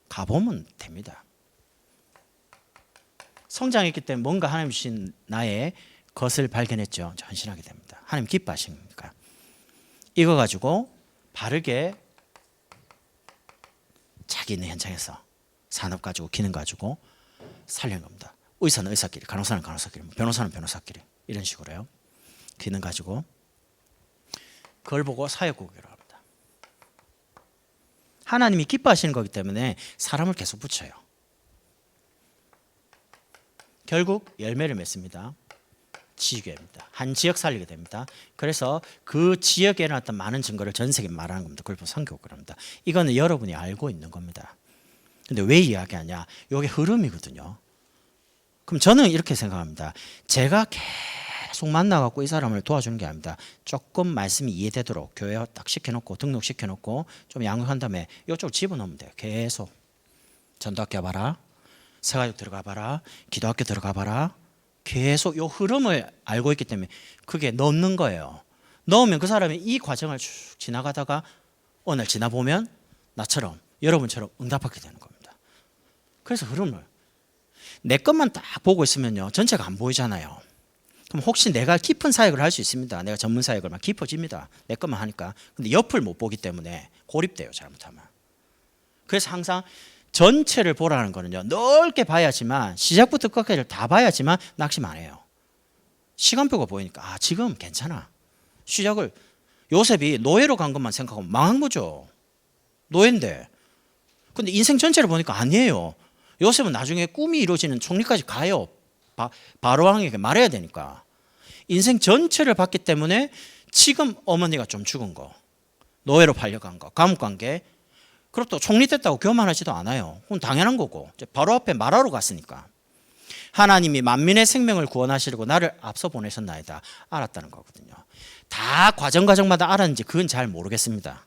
A: 가보면 됩니다. 성장했기 때문에 뭔가 하나님 주신 나의 것을 발견했죠. 헌신하게 됩니다. 하나님 기뻐하십니까? 이거 가지고 바르게 자기 있는 현장에서 산업 가지고 기능 가지고 살리는 겁니다. 의사는 의사끼리, 간호사는 간호사끼리, 변호사는 변호사끼리 이런 식으로요. 기능 가지고 그걸 보고 사역국이라고 합니다. 하나님이 기뻐하시는 거기 때문에 사람을 계속 붙여요. 결국 열매를 맺습니다. 지교회입니다. 한 지역 살리게 됩니다. 그래서 그 지역에 일어났던 많은 증거를 전 세계에 말하는 겁니다. 그걸 보고 선교국을 합니다. 이거는 여러분이 알고 있는 겁니다. 근데 왜 이야기하냐? 이게 흐름이거든요. 그럼 저는 이렇게 생각합니다. 제가 계속 만나갖고 이 사람을 도와주는 게 아닙니다. 조금 말씀이 이해되도록 교회 딱 시켜놓고 등록시켜놓고 좀 양육한 다음에 이쪽으로 집어넣으면 돼요. 계속 전도학교 봐라, 세가족 들어가 봐라, 기도학교 들어가 봐라. 계속 이 흐름을 알고 있기 때문에 그게 넣는 거예요. 넣으면 그 사람이 이 과정을 쭉 지나가다가 어느 날 지나보면 나처럼 여러분처럼 응답하게 되는 겁니다. 그래서 흐름을 내 것만 딱 보고 있으면요 전체가 안 보이잖아요. 그럼 혹시 내가 깊은 사역을 할 수 있습니다. 내가 전문 사역을 막 깊어집니다. 내 것만 하니까. 근데 옆을 못 보기 때문에 고립돼요. 잘못하면. 그래서 항상 전체를 보라는 거는요 넓게 봐야지만 시작부터 끝까지 다 봐야지만 낙심 안 해요. 시간표가 보이니까 아 지금 괜찮아. 시작을 요셉이 노예로 간 것만 생각하면 망한 거죠. 노예인데. 근데 인생 전체를 보니까 아니에요. 요셉은 나중에 꿈이 이루어지는 총리까지 가요. 바로 왕에게 말해야 되니까. 인생 전체를 봤기 때문에 지금 어머니가 좀 죽은 거, 노예로 팔려간 거, 감옥 간 게 그리고 또 총리 됐다고 교만하지도 않아요. 그건 당연한 거고 바로 앞에 말하러 갔으니까. 하나님이 만민의 생명을 구원하시려고 나를 앞서 보내셨나이다 알았다는 거거든요. 다 과정마다 알았는지 그건 잘 모르겠습니다.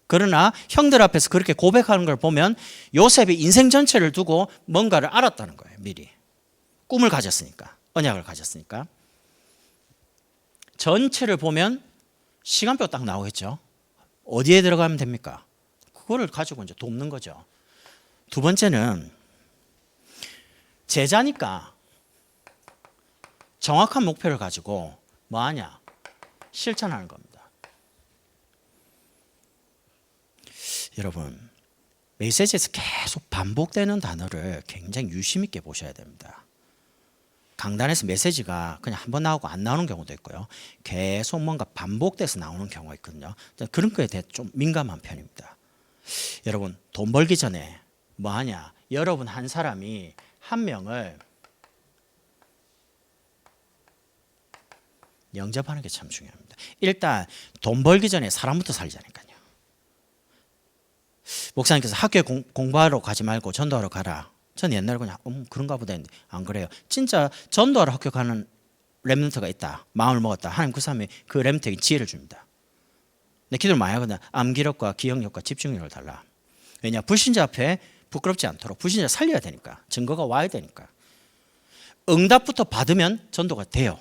A: 그러나 형들 앞에서 그렇게 고백하는 걸 보면 요셉이 인생 전체를 두고 뭔가를 알았다는 거예요. 미리 꿈을 가졌으니까, 언약을 가졌으니까. 전체를 보면 시간표 딱 나오겠죠. 어디에 들어가면 됩니까? 그거를 가지고 이제 돕는 거죠. 두 번째는 제자니까 정확한 목표를 가지고 뭐 하냐? 실천하는 겁니다. 여러분, 메시지에서 계속 반복되는 단어를 굉장히 유심 있게 보셔야 됩니다. 강단에서 메시지가 그냥 한 번 나오고 안 나오는 경우도 있고요. 계속 뭔가 반복돼서 나오는 경우가 있거든요. 그런 거에 대해 좀 민감한 편입니다. 여러분, 돈 벌기 전에 뭐 하냐? 여러분 한 사람이 한 명을 영접하는 게 참 중요합니다. 일단 돈 벌기 전에 사람부터 살자니까요. 목사님께서 학교에 공부하러 가지 말고 전도하러 가라. 전 옛날에 그냥 그런가 보다 했는데 안 그래요. 진짜 전도하러 학교 가는 렘넌트가 있다. 마음을 먹었다. 하나님 그 사람이 그 렘넌트에게 지혜를 줍니다. 내 기도를 많이 하거든. 암기력과 기억력과 집중력을 달라. 왜냐? 불신자 앞에 부끄럽지 않도록 불신자 살려야 되니까. 증거가 와야 되니까. 응답부터 받으면 전도가 돼요.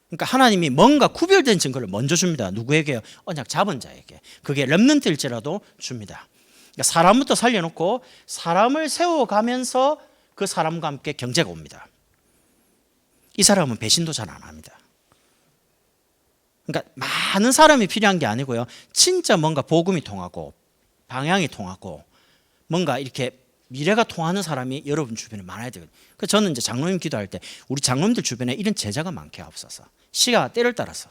A: 그러니까 하나님이 뭔가 구별된 증거를 먼저 줍니다. 누구에게요? 언약 잡은 자에게. 그게 렘넌트일지라도 줍니다. 그러니까 사람부터 살려놓고 사람을 세워가면서 그 사람과 함께 경제가 옵니다. 이 사람은 배신도 잘 안 합니다. 그러니까 많은 사람이 필요한 게 아니고요. 진짜 뭔가 복음이 통하고 방향이 통하고 뭔가 이렇게 미래가 통하는 사람이 여러분 주변에 많아야 되거든요. 그래서 저는 이제 장로님 기도할 때 우리 장로님들 주변에 이런 제자가 많게 없어서 시가 때를 따라서.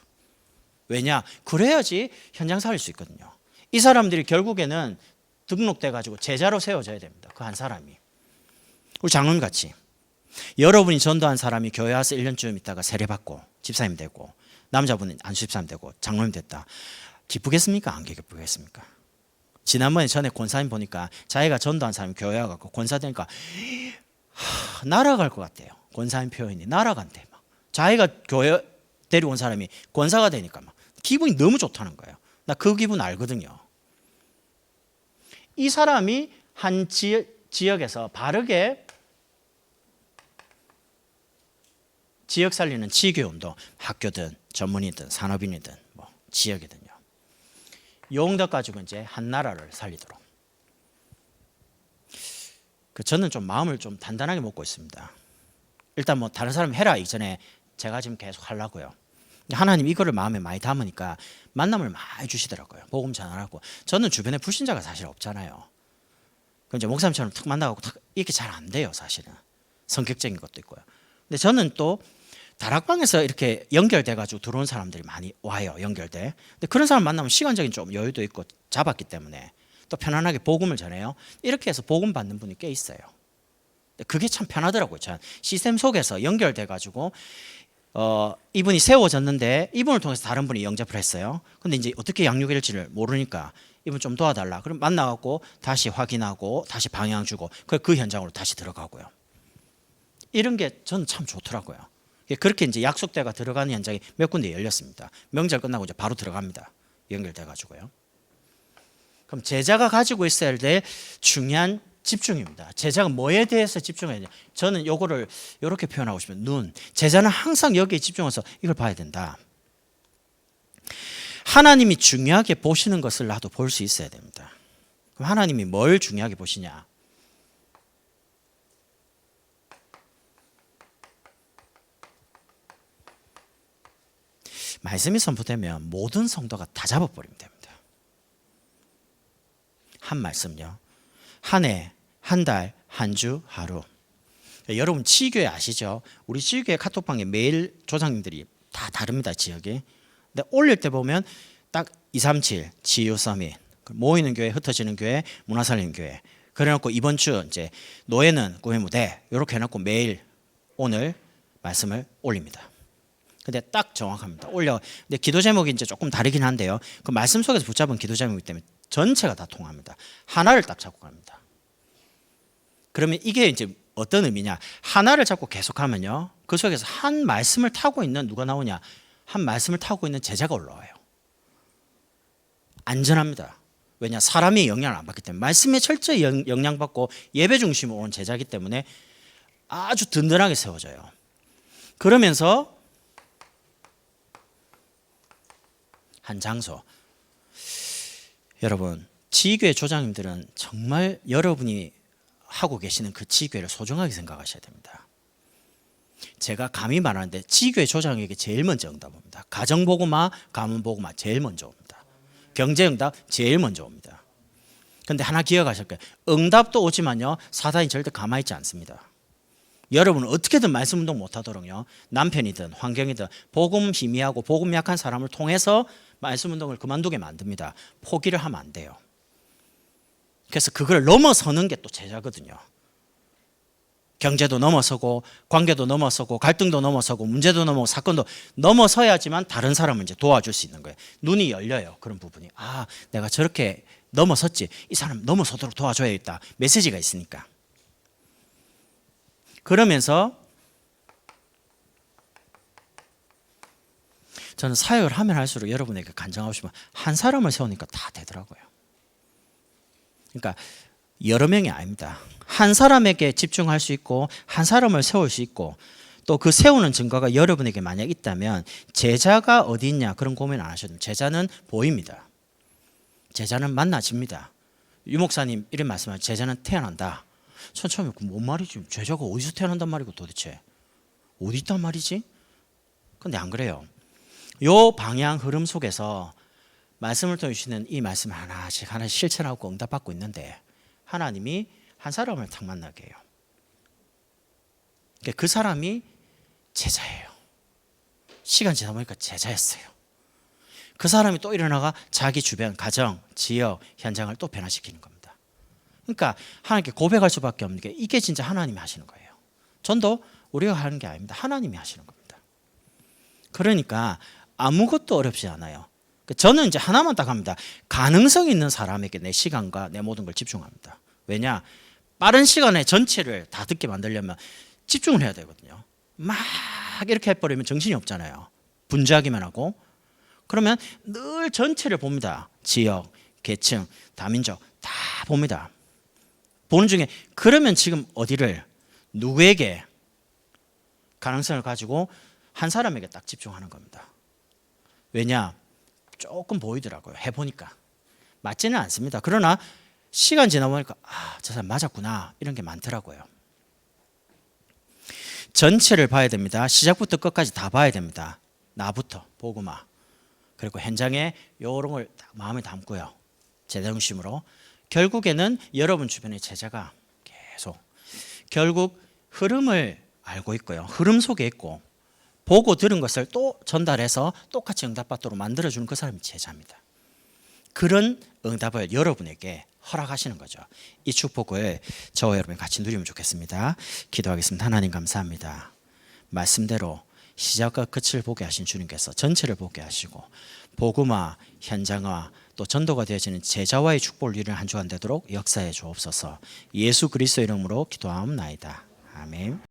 A: 왜냐? 그래야지 현장 살릴 수 있거든요. 이 사람들이 결국에는 등록돼 가지고 제자로 세워져야 됩니다. 그 한 사람이. 우리 장로님 같이 여러분이 전도한 사람이 교회 와서 1년쯤 있다가 세례받고 집사님 되고 남자분은 안수집사님 되고 장로님 됐다. 기쁘겠습니까? 안 기쁘겠습니까? 지난번에 전에 권사님 보니까 자기가 전도한 사람이 교회 와갖고 권사 되니까 날아갈 것 같대요. 권사님 표현이 날아간대. 막. 자기가 교회 데려온 사람이 권사가 되니까 막 기분이 너무 좋다는 거예요. 나 그 기분 알거든요. 이 사람이 한 지역에서 바르게 지역 살리는 지교운동, 학교든 전문이든 산업인이든 뭐 지역이든요. 용덕 가지고 이제 한 나라를 살리도록. 저는 좀 마음을 좀 단단하게 먹고 있습니다. 일단 뭐 다른 사람 해라 이전에 제가 지금 계속 하려고요. 하나님 이거를 마음에 많이 담으니까 만남을 많이 주시더라고요. 복음 전하라고. 저는 주변에 불신자가 사실 없잖아요. 그 이제 목사님처럼 툭 만나고 이렇게 잘 안 돼요, 사실은. 성격적인 것도 있고요. 근데 저는 또 다락방에서 이렇게 연결돼 가지고 들어온 사람들이 많이 와요, 연결돼. 근데 그런 사람 만나면 시간적인 좀 여유도 있고 잡았기 때문에 또 편안하게 복음을 전해요. 이렇게 해서 복음 받는 분이 꽤 있어요. 그게 참 편하더라고요. 전 시스템 속에서 연결돼 가지고 이분이 세워졌는데 이분을 통해서 다른 분이 영접을 했어요. 근데 이제 어떻게 양육일지를 모르니까 이분 좀 도와달라. 그럼 만나갖고 다시 확인하고 다시 방향 주고 그 현장으로 다시 들어가고요. 이런 게 저는 참 좋더라고요. 그렇게 이제 약속대가 들어가는 현장이 몇 군데 열렸습니다. 명절 끝나고 이제 바로 들어갑니다. 연결돼 가지고요. 그럼 제자가 가지고 있어야 될 중요한 집중입니다. 제자가 뭐에 대해서 집중해야 되냐? 저는 요거를 이렇게 표현하고 싶어요. 눈. 제자는 항상 여기에 집중해서 이걸 봐야 된다. 하나님이 중요하게 보시는 것을 나도 볼 수 있어야 됩니다. 그럼 하나님이 뭘 중요하게 보시냐? 말씀이 선포되면 모든 성도가 다 잡아버리면 됩니다. 한 말씀요. 한 해, 한 달, 한 주, 하루. 여러분 치유교회 아시죠? 우리 치유교회 카톡방에 매일 조장님들이 다 다릅니다, 지역이. 근데 올릴 때 보면 딱 237 치유 서밋, 모이는 교회, 흩어지는 교회, 문화살림 교회. 그래놓고 이번 주 이제 노예는 구회 무대 이렇게 해놓고 매일 오늘 말씀을 올립니다. 근데 딱 정확합니다. 올려. 근데 기도 제목이 이제 조금 다르긴 한데요. 그 말씀 속에서 붙잡은 기도 제목이기 때문에 전체가 다 통합니다. 하나를 딱 잡고 갑니다. 그러면 이게 이제 어떤 의미냐? 하나를 잡고 계속하면요. 그 속에서 한 말씀을 타고 있는 누가 나오냐? 한 말씀을 타고 있는 제자가 올라와요. 안전합니다. 왜냐? 사람이 영향을 안 받기 때문에 말씀에 철저히 영향받고 예배 중심으로 온 제자이기 때문에 아주 든든하게 세워져요. 그러면서 한 장소. 여러분 지휘교회 조장님들은 정말 여러분이 하고 계시는 그 지휘교회를 소중하게 생각하셔야 됩니다. 제가 감히 말하는데 지휘교회 조장에게 제일 먼저 응답 옵니다. 가정보고마, 가문보고마 제일 먼저 옵니다. 경제응답 제일 먼저 옵니다. 그런데 하나 기억하실 거예요. 응답도 오지만요 사단이 절대 가만히 있지 않습니다. 여러분은 어떻게든 말씀 운동 못하도록요 남편이든 환경이든 복음 희미하고 복음 약한 사람을 통해서 말씀 운동을 그만두게 만듭니다. 포기를 하면 안 돼요. 그래서 그걸 넘어서는 게 또 제자거든요. 경제도 넘어서고 관계도 넘어서고 갈등도 넘어서고 문제도 넘어서고 사건도 넘어서야지만 다른 사람을 이제 도와줄 수 있는 거예요. 눈이 열려요. 그런 부분이. 아, 내가 저렇게 넘어섰지. 이 사람 넘어서도록 도와줘야겠다. 메시지가 있으니까. 그러면서 저는 사역을 하면 할수록 여러분에게 간증하고 싶으면 한 사람을 세우니까 다 되더라고요. 그러니까 여러 명이 아닙니다. 한 사람에게 집중할 수 있고 한 사람을 세울 수 있고 또 그 세우는 증거가 여러분에게 만약 있다면 제자가 어디 있냐 그런 고민 안 하셔도 제자는 보입니다. 제자는 만나집니다. 유 목사님 이런 말씀하시죠. 제자는 태어난다. 전 처음에 뭔 말이지? 제자가 어디서 태어난단 말이고 도대체 어디 있단 말이지? 근데 안 그래요. 요 방향 흐름 속에서 말씀을 통해 주시는 이 말씀 하나씩 실천하고 응답받고 있는데 하나님이 한 사람을 딱 만나게 해요. 그 사람이 제자예요. 시간 지나다 보니까 제자였어요. 그 사람이 또 일어나가 자기 주변, 가정, 지역, 현장을 또 변화시키는 겁니다. 그러니까 하나님께 고백할 수밖에 없는 게 이게 진짜 하나님이 하시는 거예요. 전도 우리가 하는 게 아닙니다. 하나님이 하시는 겁니다. 그러니까 아무것도 어렵지 않아요. 저는 이제 하나만 딱 합니다. 가능성 있는 사람에게 내 시간과 내 모든 걸 집중합니다. 왜냐? 빠른 시간에 전체를 다 듣게 만들려면 집중을 해야 되거든요. 막 이렇게 해버리면 정신이 없잖아요. 분주하기만 하고. 그러면 늘 전체를 봅니다. 지역, 계층, 다민족 다 봅니다. 보는 중에 그러면 지금 어디를 누구에게 가능성을 가지고 한 사람에게 딱 집중하는 겁니다. 왜냐? 조금 보이더라고요. 해보니까. 맞지는 않습니다. 그러나 시간 지나 보니까 저 사람 맞았구나 이런 게 많더라고요. 전체를 봐야 됩니다. 시작부터 끝까지 다 봐야 됩니다. 나부터 복음화 그리고 현장에 이런 걸 마음에 담고요. 제정신으로 결국에는 여러분 주변의 제자가 계속 결국 흐름을 알고 있고요. 흐름 속에 있고 보고 들은 것을 또 전달해서 똑같이 응답받도록 만들어주는 그 사람이 제자입니다. 그런 응답을 여러분에게 허락하시는 거죠. 이 축복을 저와 여러분이 같이 누리면 좋겠습니다. 기도하겠습니다. 하나님 감사합니다. 말씀대로 시작과 끝을 보게 하신 주님께서 전체를 보게 하시고 복음화, 현장화, 또 전도가 되어지는 제자와의 축복을 누리는 한 주간 되도록 역사해 주옵소서. 예수 그리스도 이름으로 기도하옵나이다. 아멘.